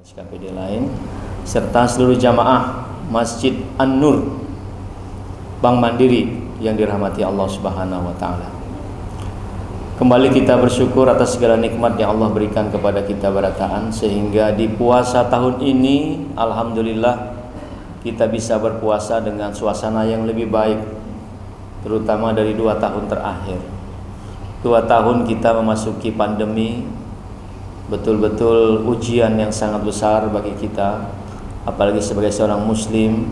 SKPD lain, serta seluruh jamaah Masjid An-Nur Bank Mandiri yang dirahmati Allah Subhanahu wa taala. Kembali kita bersyukur atas segala nikmat yang Allah berikan kepada kita berataan, sehingga di puasa tahun ini alhamdulillah kita bisa berpuasa dengan suasana yang lebih baik, terutama dari 2 tahun terakhir. 2 tahun kita memasuki pandemi, betul-betul ujian yang sangat besar bagi kita, apalagi sebagai seorang muslim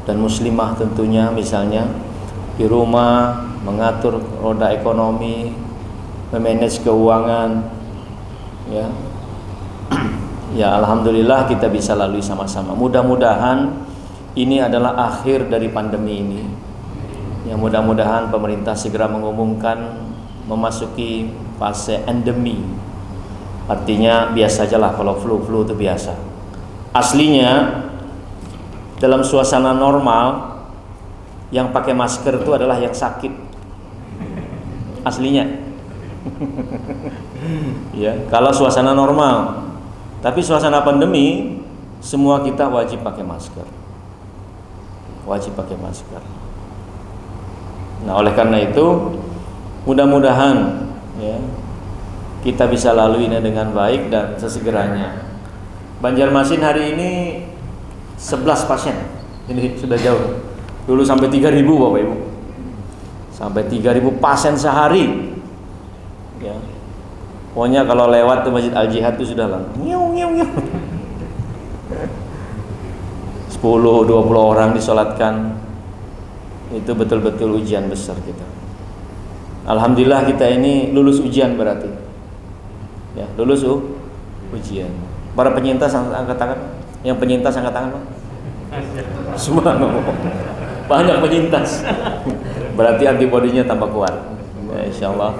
dan muslimah tentunya, misalnya di rumah mengatur roda ekonomi, memanage keuangan, ya. Ya alhamdulillah kita bisa lalui sama-sama. Mudah-mudahan ini adalah akhir dari pandemi ini. Ya mudah-mudahan pemerintah segera mengumumkan memasuki fase endemi. Artinya biasa aja lah, kalau flu itu biasa. Aslinya dalam suasana normal yang pakai masker itu adalah yang sakit. Aslinya. Ya, kalau suasana normal. Tapi suasana pandemi semua kita wajib pakai masker. Wajib pakai masker. Nah, oleh karena itu mudah-mudahan ya kita bisa lalui ini dengan baik dan sesegeranya. Banjarmasin hari ini 11 pasien. Ini sudah jauh. Dulu sampai 3.000 Bapak Ibu. Sampai 3.000 pasien sehari. Ya. Pokoknya kalau lewat ke Masjid Al-Jihad itu sudah lah. 10-20 orang disolatkan. Itu betul-betul ujian besar kita. Alhamdulillah kita ini lulus ujian berarti. Ya, lulus ujian. Para penyintas angkat tangan. Yang penyintas angkat tangan, Pak. Semua banyak penyintas. Berarti antibodinya tambah kuat. Ya, insyaallah.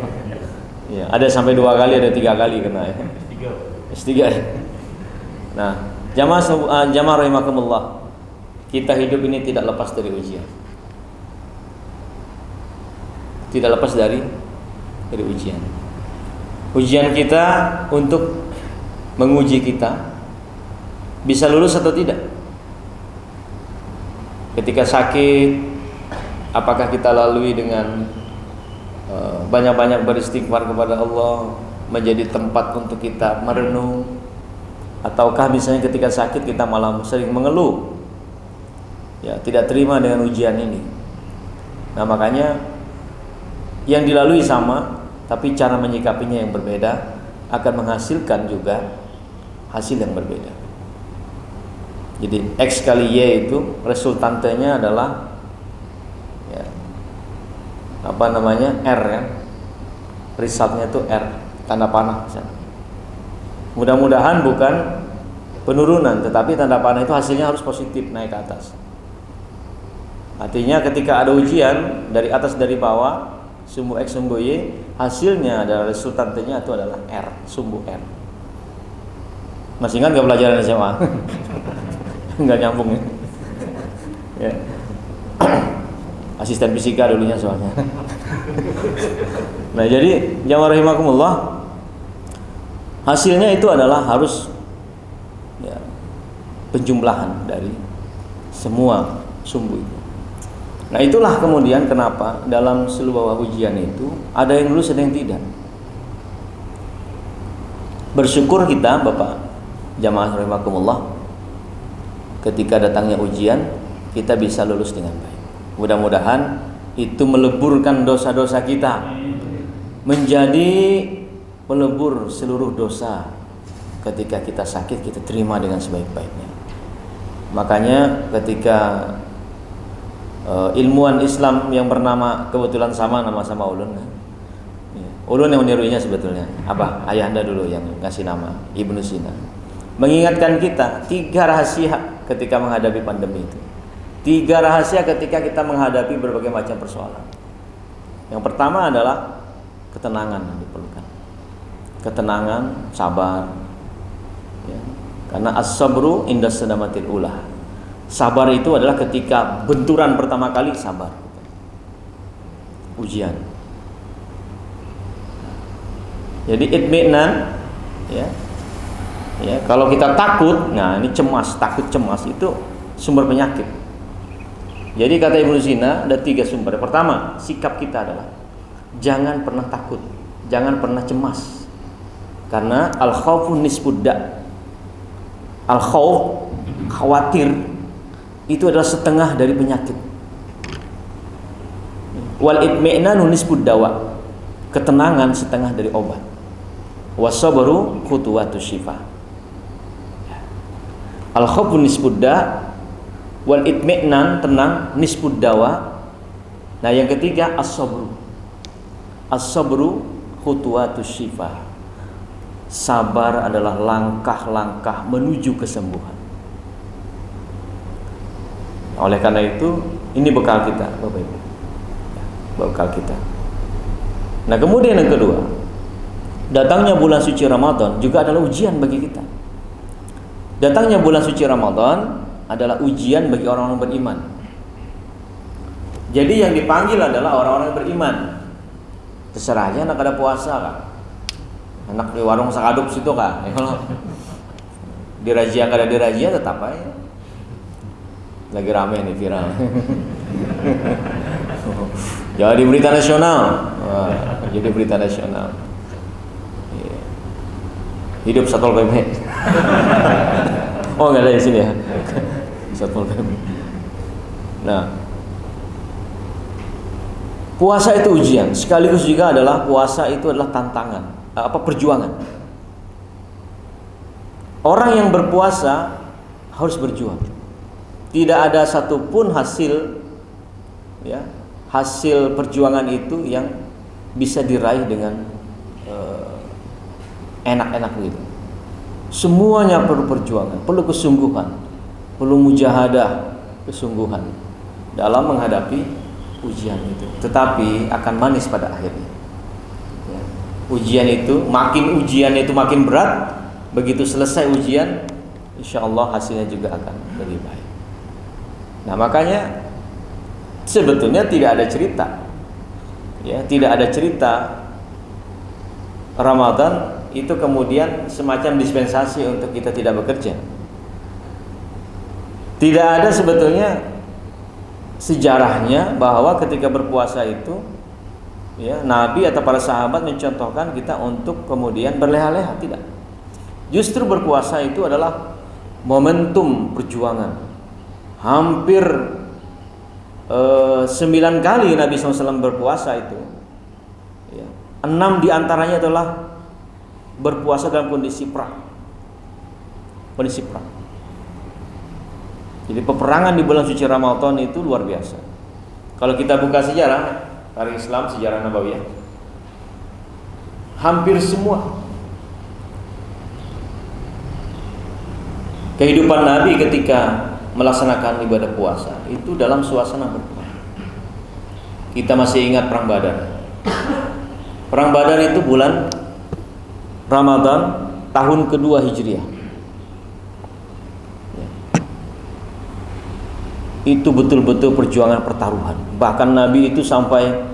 Ya, ada sampai 2 kali, ada 3 kali kena ya. S3. Nah, jamaah rahimakumullah. Kita hidup ini tidak lepas dari ujian. Tidak lepas dari ujian. Ujian kita untuk menguji kita bisa lulus atau tidak. Ketika sakit, apakah kita lalui dengan banyak-banyak beristighfar kepada Allah, menjadi tempat untuk kita merenung, ataukah misalnya ketika sakit kita malah sering mengeluh, ya tidak terima dengan ujian ini. Nah makanya yang dilalui sama, tapi cara menyikapinya yang berbeda akan menghasilkan juga hasil yang berbeda. Jadi X kali Y itu resultantenya adalah ya, R ya. Resultnya itu R, tanda panah misalnya. Mudah-mudahan bukan penurunan, tetapi tanda panah itu hasilnya harus positif, naik ke atas. Artinya ketika ada ujian dari atas dari bawah, sumbu X sumbu Y, hasilnya adalah resultantenya itu adalah R, sumbu R. Masih ingat gak pelajaran SMA? Nggak nyambung ya. Ya. Asisten fisika dulunya soalnya. Nah jadi jamaah rahimakumullah, hasilnya itu adalah harus ya, penjumlahan dari semua sumbu itu. Nah itulah kemudian kenapa dalam seluruh ujian itu ada yang lulus ada yang tidak. Bersyukur kita Bapak jamaah rahimakumullah, ketika datangnya ujian kita bisa lulus dengan baik. Mudah-mudahan itu meleburkan dosa-dosa kita, menjadi melebur seluruh dosa. Ketika kita sakit kita terima dengan sebaik-baiknya. Makanya ketika ilmuwan Islam yang bernama, kebetulan sama Ulun. Ulun yang menirunya sebetulnya. Apa? Ayahanda dulu yang ngasih nama, Ibnu Sina. Mengingatkan kita 3 rahasia ketika menghadapi pandemi itu. 3 rahasia ketika kita menghadapi berbagai macam persoalan. Yang pertama adalah ketenangan yang diperlukan. Ketenangan, sabar. Ya. Karena as-sabru inda sadamatil ulah. Sabar itu adalah ketika benturan pertama kali, sabar. Ujian. Jadi itminan, ya. Ya, kalau kita takut, nah ini cemas, takut cemas itu sumber penyakit. Jadi kata Ibnu Sina ada 3 sumber. Pertama, sikap kita adalah jangan pernah takut, jangan pernah cemas. Karena al-khaufu nisfud da'. Al-khauf, khawatir, itu adalah setengah dari penyakit. Wal itmi'nanu nisfud dawa. Ketenangan setengah dari obat. Wasabru khutuwatus syifa. Al-khaufu nisfud da', wal itmi'nan tenang nisfud dawa. Nah, yang ketiga as-sabru. As-sabru khutuwatus syifa. Sabar adalah langkah-langkah menuju kesembuhan. Oleh karena itu, ini bekal kita, Bapak Ibu. Bekal kita. Nah, kemudian yang kedua, datangnya bulan suci Ramadan juga adalah ujian bagi kita. Datangnya bulan suci Ramadan adalah ujian bagi orang-orang beriman. Jadi yang dipanggil adalah orang-orang beriman. Terserah aja anak ada puasa kan. Anak di warung sakadup situ kan. Ya, kalau dirazia kada dirazia tetap aja. Lagi rame nih viral. Jadi berita nasional. Wah, jadi berita nasional. Hidup Satpol PP. Oh, enggak ada di sini ya. Satpol PP. Nah, puasa itu ujian, sekaligus juga adalah puasa itu adalah tantangan, perjuangan. Orang yang berpuasa harus berjuang. Tidak ada satupun hasil, ya, hasil perjuangan itu yang bisa diraih dengan enak-enak gitu. Semuanya perlu perjuangan, perlu kesungguhan, perlu mujahadah, kesungguhan dalam menghadapi ujian itu. Tetapi akan manis pada akhirnya. Ya. Ujian itu makin berat. Begitu selesai ujian, insya Allah hasilnya juga akan lebih baik. Nah, makanya sebetulnya tidak ada cerita, ya, tidak ada cerita Ramadan itu kemudian semacam dispensasi untuk kita tidak bekerja. Tidak ada sebetulnya sejarahnya bahwa ketika berpuasa itu, ya, Nabi atau para sahabat mencontohkan kita untuk kemudian berleha-leha. Tidak. Justru berpuasa itu adalah momentum perjuangan. Hampir 9 kali Nabi SAW berpuasa itu, ya, 6 diantaranya adalah berpuasa dalam kondisi perang. Kondisi perang. Jadi peperangan di bulan suci Ramadan itu luar biasa. Kalau kita buka sejarah tarikh Islam, sejarah Nabawiyah, hampir semua kehidupan Nabi ketika melaksanakan ibadah puasa itu dalam suasana berperang. Kita masih ingat perang Badar. Perang Badar itu bulan Ramadan tahun kedua Hijriah. Ya. Itu betul-betul perjuangan pertaruhan. Bahkan Nabi itu sampai,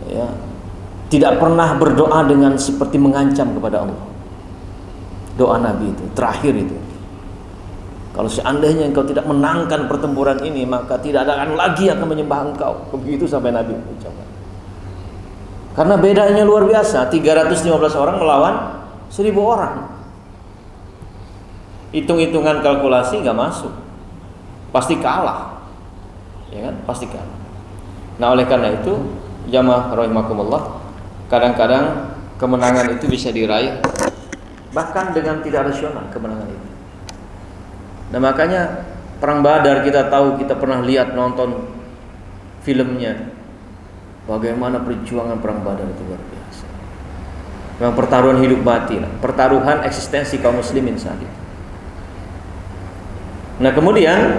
ya, tidak pernah berdoa dengan seperti mengancam kepada Allah. Doa Nabi itu terakhir itu, kalau seandainya engkau tidak menangkan pertempuran ini, maka tidak akan lagi akan menyembah engkau. Begitu sampai Nabi ucapkan. Karena bedanya luar biasa, 315 orang melawan 1000 orang. Hitung-hitungan kalkulasi gak masuk. Pasti kalah. Ya kan? Pasti kalah. Nah, oleh karena itu, jamaah rahimakumullah, kadang-kadang kemenangan itu bisa diraih bahkan dengan tidak rasional kemenangan itu. Nah, makanya perang Badar kita tahu, kita pernah lihat, nonton filmnya. Bagaimana perjuangan perang Badar itu luar biasa. Memang pertaruhan hidup mati, pertaruhan eksistensi kaum muslimin saat itu. Nah, kemudian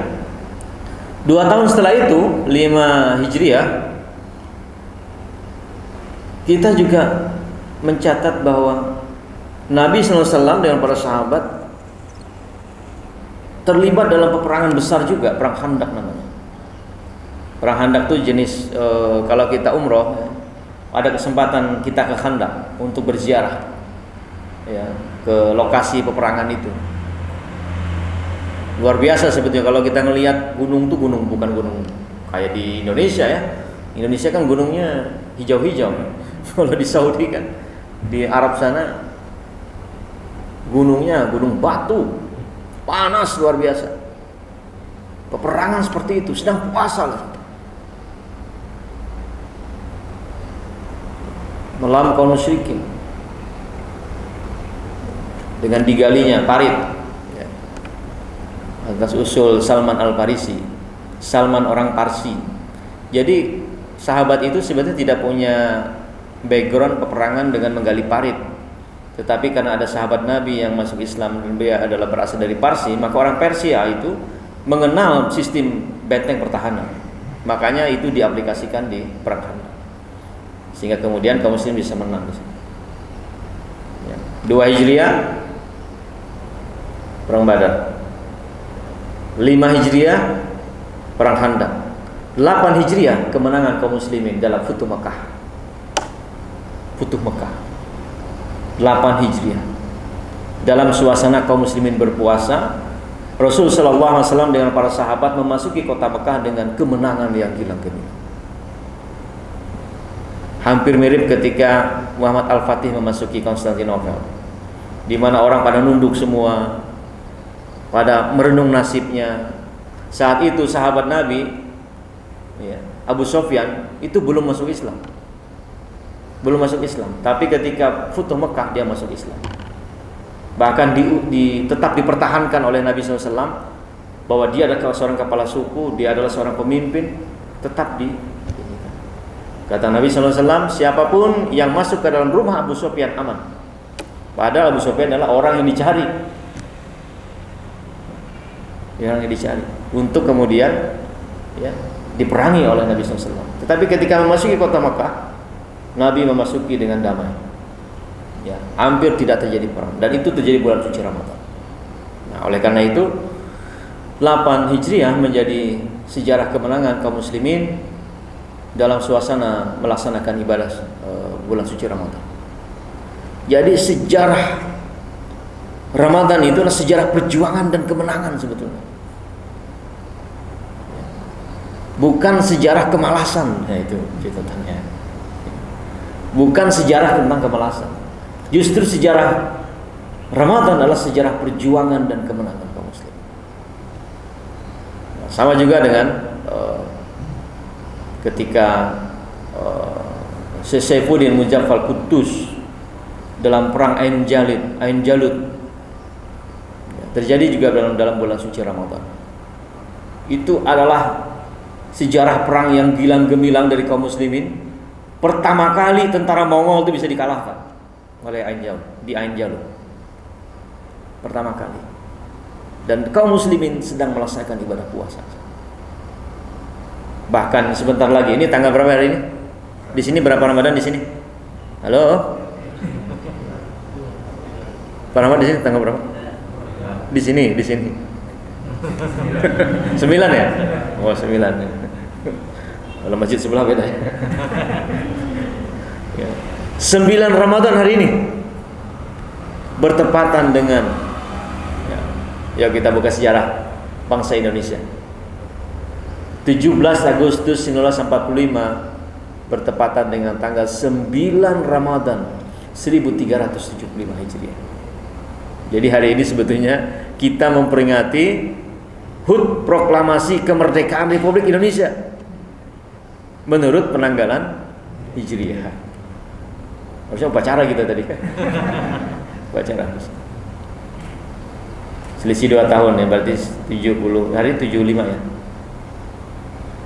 2 tahun setelah itu, 5 Hijriah, kita juga mencatat bahwa Nabi SAW dengan para sahabat terlibat dalam peperangan besar juga, perang Khandaq namanya. Perang Khandaq itu jenis kalau kita umroh, ada kesempatan kita ke Khandaq untuk berziarah, ya, ke lokasi peperangan itu. Luar biasa sebetulnya kalau kita ngelihat gunung tuh gunung, bukan gunung kayak di Indonesia ya. Indonesia kan gunungnya hijau-hijau. Kalau di Saudi kan, di Arab sana gunungnya gunung batu, panas luar biasa. Peperangan seperti itu, sedang puasa lah. Melawan kaum musyrikin dengan digalinya parit ya, atas usul Salman Al-Farisi. Salman orang Parsi. Jadi sahabat itu sebenarnya tidak punya background peperangan dengan menggali parit, tetapi karena ada sahabat Nabi yang masuk Islam dan dia adalah berasal dari Parsi, maka orang Persia itu mengenal sistem benteng pertahanan, makanya itu diaplikasikan di perang Khandaq, sehingga kemudian kaum muslim bisa menang. Ya. 2 Hijriah perang Badar, 5 Hijriah perang Khandaq, 8 Hijriah kemenangan kaum muslimin dalam Futuh Mekah. Futuh Mekah 8 Hijriah. Dalam suasana kaum muslimin berpuasa, Rasul sallallahu alaihi wasallam dengan para sahabat memasuki kota Mekah dengan kemenangan yang gilang gemilang. Hampir mirip ketika Muhammad Al-Fatih memasuki Konstantinopel, di mana orang pada nunduk semua, pada merenung nasibnya. Saat itu sahabat Nabi ya, Abu Sufyan itu belum masuk Islam. Belum masuk Islam, tapi ketika Futuh Mekah dia masuk Islam. Bahkan tetap dipertahankan oleh Nabi SAW bahwa dia adalah seorang kepala suku, dia adalah seorang pemimpin, tetap kata Nabi SAW, siapapun yang masuk ke dalam rumah Abu Sufyan aman. Padahal Abu Sufyan adalah orang yang dicari, untuk kemudian ya, diperangi oleh Nabi SAW. Tetapi ketika memasuki kota Mekah, Nabi memasuki dengan damai. Ya, hampir tidak terjadi perang, dan itu terjadi bulan suci Ramadan. Nah, oleh karena itu 8 Hijriah menjadi sejarah kemenangan kaum muslimin dalam suasana melaksanakan ibadah bulan suci Ramadan. Jadi sejarah Ramadan itu adalah sejarah perjuangan dan kemenangan sebetulnya. Bukan sejarah kemalasan. Nah, itu ceritanya. Bukan sejarah tentang kemalasan. Justru sejarah Ramadan adalah sejarah perjuangan dan kemenangan kaum muslim. Sama juga dengan ketika Saifuddin Muzaffar Quddus dalam perang Ain Jalut terjadi juga dalam bulan suci Ramadan. Itu adalah sejarah perang yang gilang gemilang dari kaum muslimin. Pertama kali tentara Mongol itu bisa dikalahkan oleh di Ain Jalut. Pertama kali. Dan kaum muslimin sedang melaksanakan ibadah puasa. Bahkan sebentar lagi, ini tanggal berapa hari ini? Di sini berapa Ramadan di sini? Halo? Pak Ramadan di sini tanggal berapa? Di sini. 9 ya? Oh, 9. Kalau masjid sebelah beda ya. 9 Ramadan hari ini bertepatan dengan ya kita buka sejarah bangsa Indonesia. 17 Agustus 1945 bertepatan dengan tanggal 9 Ramadan 1375 Hijriah. Jadi hari ini sebetulnya kita memperingati HUT proklamasi kemerdekaan Republik Indonesia menurut penanggalan Hijriah. Harusnya upacara kita tadi kan. Upacara. Selisih 2 tahun ya, berarti 70 hari 75 ya.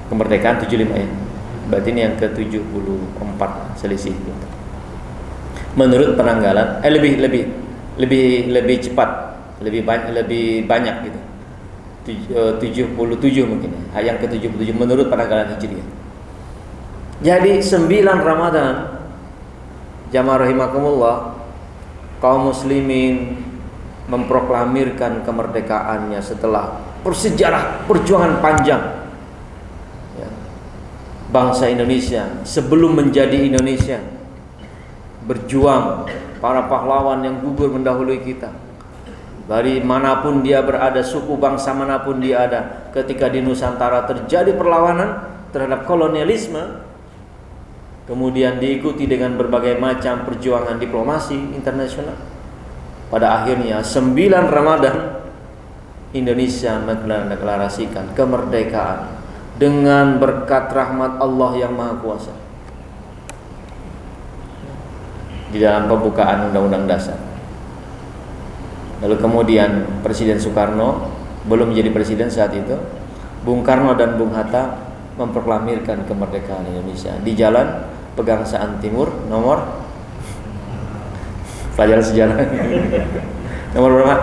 Kemerdekaan 75 ya. Berarti ini yang ke-74 selisih. Menurut penanggalan lebih cepat, lebih banyak gitu. 77 mungkin ya. Yang ke-77 menurut penanggalan Hijriah. Jadi 9 Ramadan jamaah rahimakumullah, kaum muslimin memproklamirkan kemerdekaannya setelah bersejarah perjuangan panjang ya. Bangsa Indonesia sebelum menjadi Indonesia berjuang para pahlawan yang gugur mendahului kita. Dari manapun dia berada, suku bangsa manapun dia ada, ketika di Nusantara terjadi perlawanan terhadap kolonialisme, kemudian diikuti dengan berbagai macam perjuangan diplomasi internasional. Pada akhirnya 9 Ramadan Indonesia mendeklarasikan kemerdekaan dengan berkat rahmat Allah yang Maha Kuasa di dalam pembukaan Undang-Undang Dasar. Lalu kemudian Presiden Soekarno belum menjadi presiden saat itu, Bung Karno dan Bung Hatta memproklamirkan kemerdekaan Indonesia di Jalan Pegangsaan Timur nomor pelajaran sejarah nomor berapa?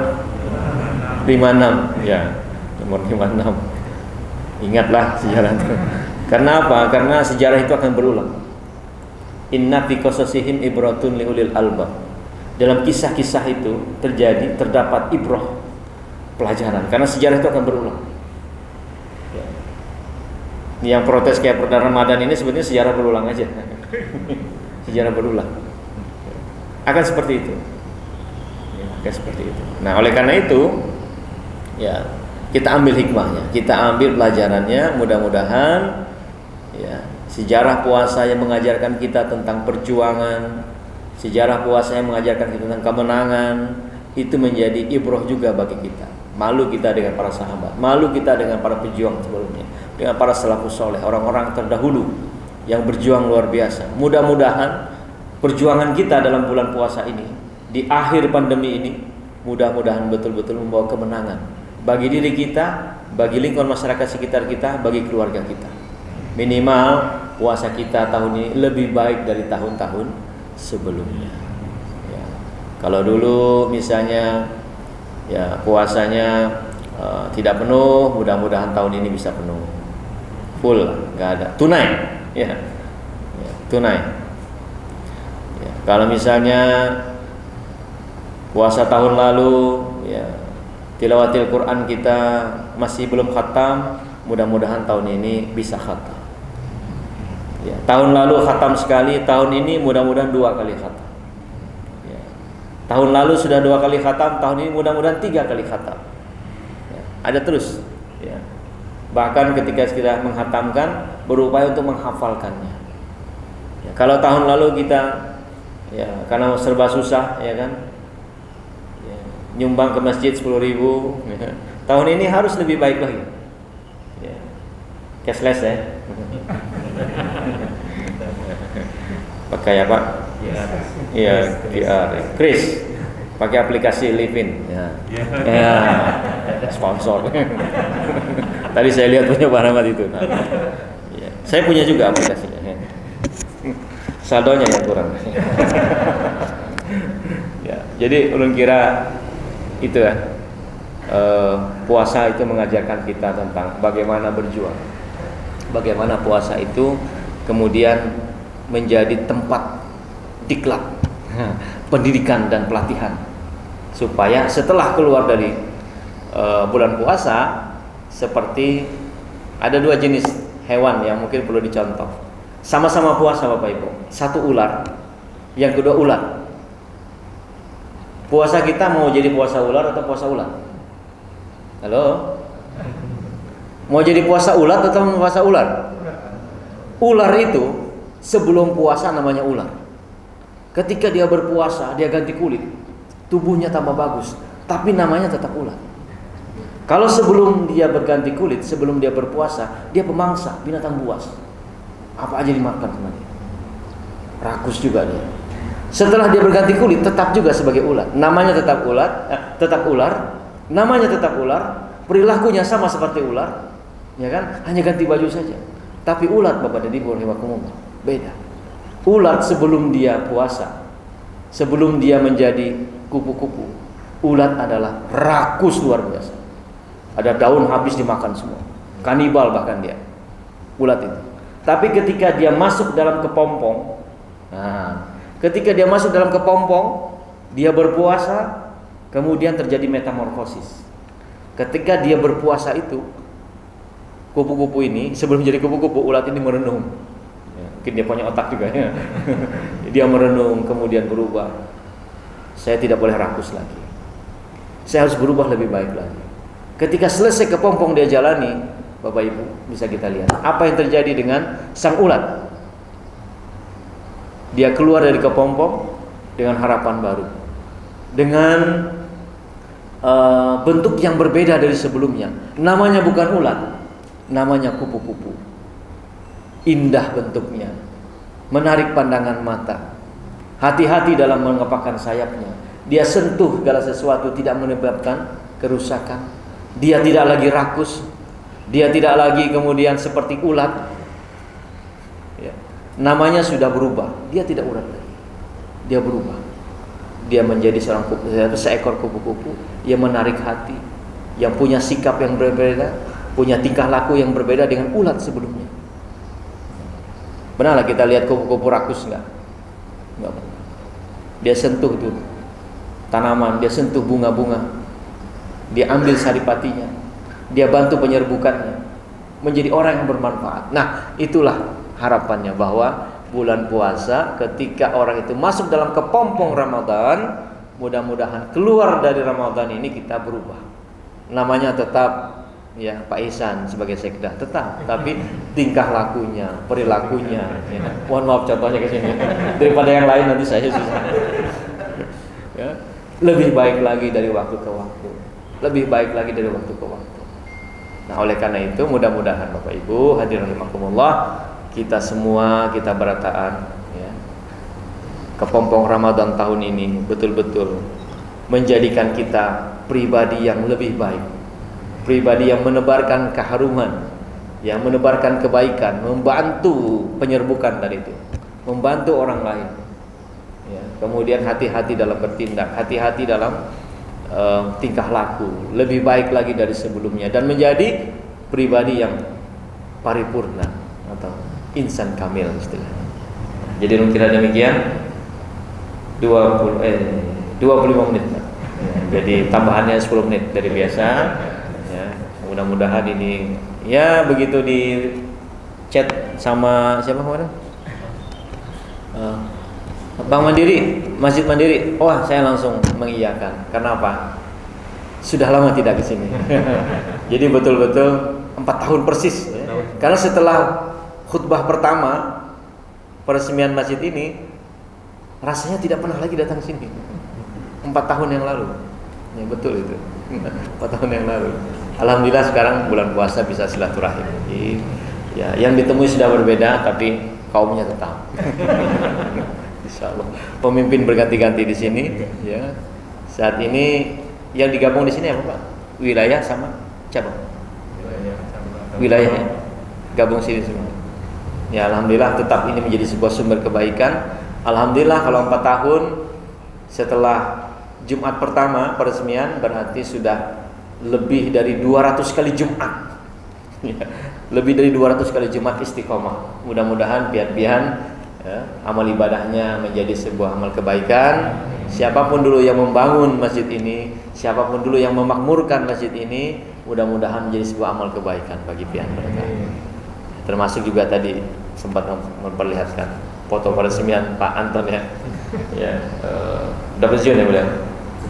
56 ya, nomor 56. Ingatlah sejarah itu. Karena apa? Karena sejarah itu akan berulang. Inna fi qasasihim ibratun liulil albab. Dalam kisah-kisah itu terdapat ibrah, pelajaran. Karena sejarah itu akan berulang. Ya. Yang protes kayak Perdana Ramadan ini sebetulnya sejarah berulang aja. Sejarah berulang. Akan seperti itu. Ya, akan seperti itu. Nah, oleh karena itu, ya, kita ambil hikmahnya, kita ambil pelajarannya. Mudah-mudahan ya, sejarah puasa yang mengajarkan kita tentang perjuangan, sejarah puasa yang mengajarkan kita tentang kemenangan, itu menjadi ibrah juga bagi kita. Malu kita dengan para sahabat, malu kita dengan para pejuang sebelumnya, dengan para salafus soleh, orang-orang terdahulu yang berjuang luar biasa. Mudah-mudahan perjuangan kita dalam bulan puasa ini, di akhir pandemi ini, mudah-mudahan betul-betul membawa kemenangan bagi diri kita, bagi lingkungan masyarakat sekitar kita, bagi keluarga kita. Minimal puasa kita tahun ini lebih baik dari tahun-tahun sebelumnya. Ya. Kalau dulu misalnya ya puasanya tidak penuh, mudah-mudahan tahun ini bisa penuh, full, nggak ada tunai, ya, tunai. Ya. Kalau misalnya puasa tahun lalu, ya, tilawatil Quran kita masih belum khatam, mudah-mudahan tahun ini bisa khatam. Ya, tahun lalu khatam sekali, tahun ini mudah-mudahan 2 kali khatam. Ya. Tahun lalu sudah 2 kali khatam, tahun ini mudah-mudahan 3 kali khatam. Ya. Ada terus. Ya. Bahkan ketika kita menghatamkan, berupaya untuk menghafalkannya. Ya, kalau tahun lalu kita, ya, karena serba susah, ya kan, ya, nyumbang ke masjid 10.000. Ya. Tahun ini harus lebih baik lagi. Ya. Cashless ya. Pakai apa? Iya, QR. Chris, pakai aplikasi Livin. Ya. Ya. Sponsor. Tadi saya lihat punya Pak Rahmat itu. Nah, ya. Saya punya juga aplikasinya. Ya. Saldonya yang kurang. Ya. Jadi ulun kira itu ya. Puasa itu mengajarkan kita tentang bagaimana berjuang. Bagaimana puasa itu kemudian menjadi tempat diklat pendidikan dan pelatihan, supaya setelah keluar dari bulan puasa, seperti ada 2 jenis hewan yang mungkin perlu dicontoh. Sama-sama puasa Bapak Ibu, satu ular, yang kedua ular. Puasa kita mau jadi puasa ular atau puasa ular? Halo? Mau jadi puasa ular atau puasa ular? Ular itu sebelum puasa namanya ular. Ketika dia berpuasa, dia ganti kulit, tubuhnya tambah bagus, tapi namanya tetap ular. Kalau sebelum dia berganti kulit, sebelum dia berpuasa, dia pemangsa, binatang buas. Apa aja dimakan sama dia. Rakus juga dia. Setelah dia berganti kulit, tetap juga sebagai ular. Namanya tetap ular, namanya tetap ular, perilakunya sama seperti ular, ya kan? Hanya ganti baju saja. Tapi ular Bapak dan Ibu rahimakumullah, beda. Ular sebelum dia puasa, sebelum dia menjadi kupu-kupu, ular adalah rakus luar biasa. Ada daun habis dimakan semua, kanibal bahkan dia, ulat itu. Tapi ketika dia masuk dalam kepompong, ketika dia masuk dalam kepompong, dia berpuasa, kemudian terjadi metamorfosis. Ketika dia berpuasa itu, kupu-kupu ini sebelum jadi kupu-kupu, ulat ini merenung. Mungkin dia punya otak juga ya. Dia merenung, kemudian berubah. saya tidak boleh rakus lagi. Saya harus berubah lebih baik lagi. Ketika selesai kepompong dia jalani, Bapak Ibu bisa kita lihat apa yang terjadi dengan sang ulat. Dia keluar dari kepompong dengan harapan baru, dengan bentuk yang berbeda dari sebelumnya. Namanya bukan ulat, namanya kupu-kupu. Indah bentuknya, menarik pandangan mata. Hati-hati dalam mengepakkan sayapnya. Dia sentuh segala sesuatu, tidak menyebabkan kerusakan. Dia tidak lagi rakus. Dia tidak lagi kemudian seperti ulat. Ya. Namanya sudah berubah. Dia tidak ulat lagi. Dia berubah. Dia menjadi seekor kupu-kupu yang menarik hati, yang punya sikap yang berbeda, punya tingkah laku yang berbeda dengan ulat sebelumnya. Pernahlah kita lihat kupu-kupu rakus enggak? Enggak pernah. Dia sentuh tuh tanaman, dia sentuh bunga-bunga, dia ambil saripatinya, dia bantu penyerbukannya, menjadi orang yang bermanfaat. Nah, itulah harapannya bahwa bulan puasa ketika orang itu masuk dalam kepompong Ramadan, mudah-mudahan keluar dari Ramadan ini kita berubah. Namanya tetap ya Pak Ihsan sebagai sekda tetap, tapi tingkah lakunya, perilakunya, ya. Mohon maaf contohnya ke sini daripada yang lain nanti saya susah. Ya. Lebih baik lagi dari waktu ke waktu, lebih baik lagi dari waktu ke waktu. Nah, oleh karena itu mudah-mudahan Bapak Ibu hadirin rahimakumullah, kita semua kita berataan ya, kepompong Ramadan tahun ini betul-betul menjadikan kita pribadi yang lebih baik, pribadi yang menebarkan keharuman, yang menebarkan kebaikan, membantu penyerbukan dari itu, membantu orang lain. Ya, kemudian hati-hati dalam bertindak, hati-hati dalam tingkah laku, lebih baik lagi dari sebelumnya, dan menjadi pribadi yang paripurna atau insan kamil istilahnya. Jadi kira demikian 25 menit. Ya, jadi tambahannya 10 menit dari biasa. Ya, mudah-mudahan ini ya begitu di chat sama siapa kemarin? Bank Mandiri, Masjid Mandiri. Wah, saya langsung mengiyakan. Kenapa? Sudah lama tidak ke sini. Jadi betul-betul 4 tahun persis. Ya. Karena setelah khutbah pertama peresmian masjid ini, rasanya tidak pernah lagi datang sini. 4 tahun yang lalu. Ya betul itu. 4 tahun yang lalu. Alhamdulillah sekarang bulan puasa bisa silaturahim. Ya, yang ditemui sudah berbeda tapi kaumnya tetap. Insyaallah. Pemimpin berganti-ganti di sini ya. Saat ini yang digabung di sini apa Pak? Wilayah sama cabang. Wilayah ya. Gabung sini semua. Ya alhamdulillah tetap ini menjadi sebuah sumber kebaikan. Alhamdulillah kalau 4 tahun setelah Jumat pertama peresmian berarti sudah lebih dari 200 kali Jumat. Ya, lebih dari 200 kali Jumat istiqomah. Mudah-mudahan pian-pian ya, amal ibadahnya menjadi sebuah amal kebaikan. Siapapun dulu yang membangun masjid ini, siapapun dulu yang memakmurkan masjid ini, mudah-mudahan menjadi sebuah amal kebaikan bagi pian mereka. Termasuk juga tadi sempat memperlihatkan foto peresmian Pak Anton ya. Ya, udah pensiun ya beliau.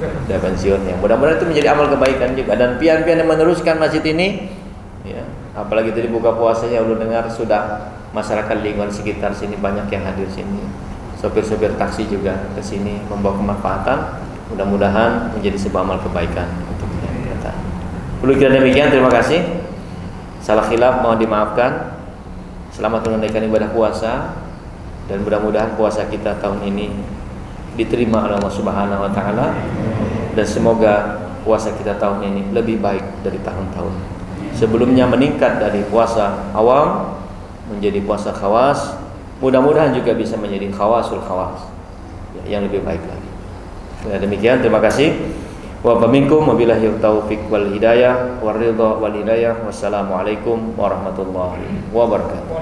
Udah pensiun ya. Mudah-mudahan itu menjadi amal kebaikan juga, dan pian-pian yang meneruskan masjid ini ya, apalagi tadi buka puasanya udah dengar sudah masyarakat lingkungan sekitar sini banyak yang hadir sini. Sopir-sopir taksi juga ke sini membawa kemanfaatan. Mudah-mudahan menjadi sebuah amal kebaikan untuk kita. Perlu kira demikian, terima kasih. Salah khilaf mohon dimaafkan. Selamat menunaikan ibadah puasa, dan mudah-mudahan puasa kita tahun ini diterima oleh Allah Subhanahu wa taala, dan semoga puasa kita tahun ini lebih baik dari tahun-tahun sebelumnya, meningkat dari puasa awam menjadi puasa khawas. Mudah-mudahan juga bisa menjadi khawasul khawas yang lebih baik lagi. Ya, demikian, terima kasih. Wa minkum wabillahi taufiq wal hidayah war ridha wal hidayah. Wassalamualaikum warahmatullahi wabarakatuh.